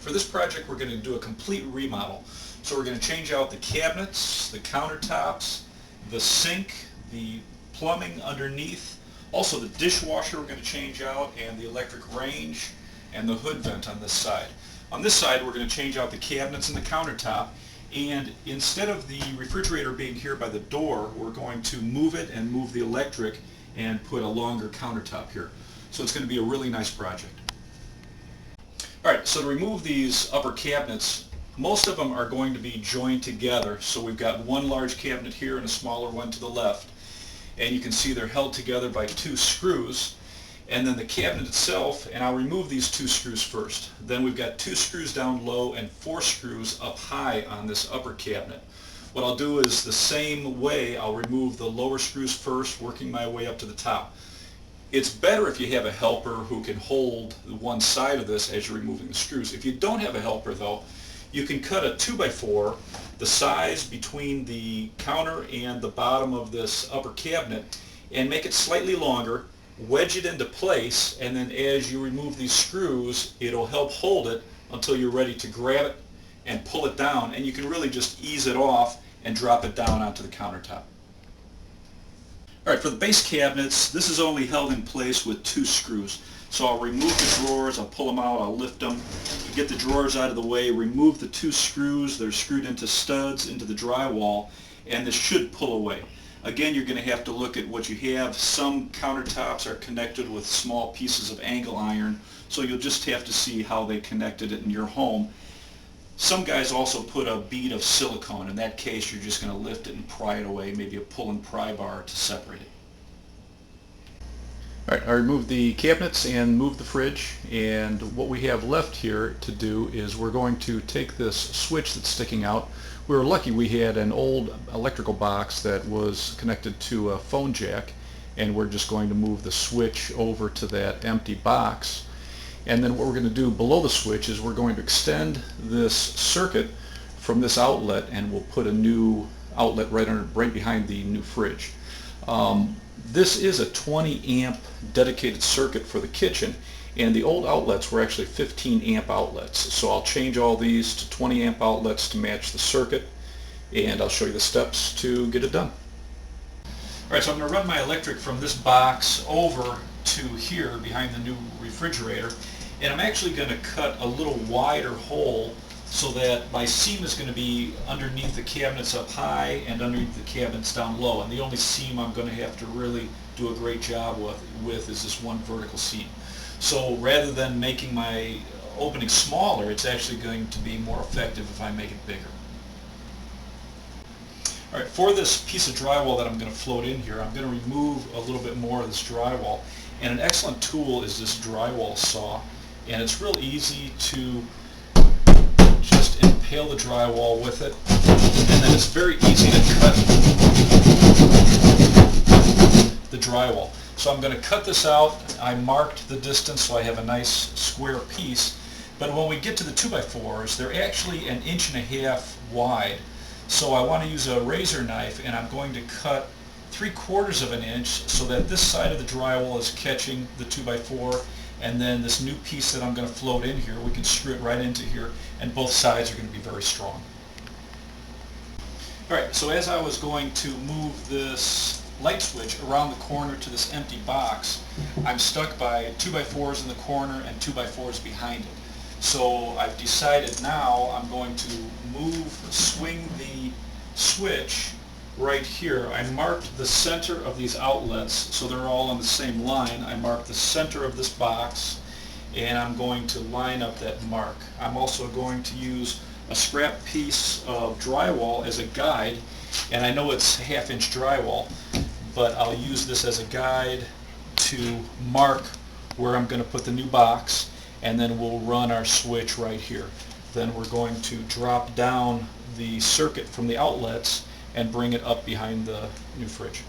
For this project we're going to do a complete remodel. So we're going to change out the cabinets, the countertops, the sink, the plumbing underneath, also the dishwasher we're going to change out, and the electric range and the hood vent on this side. On this side we're going to change out the cabinets and the countertop, and instead of the refrigerator being here by the door, we're going to move it and move the electric and put a longer countertop here. So it's going to be a really nice project. Alright, so to remove these upper cabinets, most of them are going to be joined together. So we've got one large cabinet here and a smaller one to the left. And you can see they're held together by 2 screws. And then the cabinet itself, and I'll remove these 2 screws first. Then we've got 2 screws down low and 4 screws up high on this upper cabinet. What I'll do is the same way, I'll remove the lower screws first, working my way up to the top. It's better if you have a helper who can hold one side of this as you're removing the screws. If you don't have a helper though, you can cut a 2x4, the size between the counter and the bottom of this upper cabinet, and make it slightly longer, wedge it into place, and then as you remove these screws, it'll help hold it until you're ready to grab it and pull it down, and you can really just ease it off and drop it down onto the countertop. Alright, for the base cabinets, this is only held in place with 2 screws. So I'll remove the drawers, I'll pull them out, I'll lift them, get the drawers out of the way, remove the 2 screws that are screwed into studs into the drywall, and this should pull away. Again, you're going to have to look at what you have. Some countertops are connected with small pieces of angle iron, so you'll just have to see how they connected it in your home. Some guys also put a bead of silicone. In that case, you're just going to lift it and pry it away, maybe a pull and pry bar to separate it. Alright, I removed the cabinets and moved the fridge, and what we have left here to do is we're going to take this switch that's sticking out. We were lucky we had an old electrical box that was connected to a phone jack, and we're just going to move the switch over to that empty box. And then what we're going to do below the switch is we're going to extend this circuit from this outlet, and we'll put a new outlet right behind the new fridge. This is a 20 amp dedicated circuit for the kitchen, and the old outlets were actually 15 amp outlets. So I'll change all these to 20 amp outlets to match the circuit, and I'll show you the steps to get it done. Alright, so I'm going to run my electric from this box over to here behind the new refrigerator, and I'm actually going to cut a little wider hole so that my seam is going to be underneath the cabinets up high and underneath the cabinets down low, and the only seam I'm going to have to really do a great job with is this one vertical seam. So rather than making my opening smaller, it's actually going to be more effective if I make it bigger. Alright, for this piece of drywall that I'm going to float in here, I'm going to remove a little bit more of this drywall, and an excellent tool is this drywall saw, and it's real easy to just impale the drywall with it, and then it's very easy to cut the drywall. So I'm going to cut this out. I marked the distance so I have a nice square piece, but when we get to the 2x4s, they're actually 1.5 inches wide. So I want to use a razor knife, and I'm going to cut 3/4 of an inch so that this side of the drywall is catching the 2x4, and then this new piece that I'm going to float in here, we can screw it right into here, and both sides are going to be very strong. Alright, so as I was going to move this light switch around the corner to this empty box, I'm stuck by 2x4s in the corner and 2x4s behind it. So I've decided now I'm going to swing the switch right here. I marked the center of these outlets so they're all on the same line. I marked the center of this box, and I'm going to line up that mark. I'm also going to use a scrap piece of drywall as a guide, and I know it's 1/2 inch drywall, but I'll use this as a guide to mark where I'm going to put the new box, and then we'll run our switch right here. Then we're going to drop down the circuit from the outlets and bring it up behind the new fridge.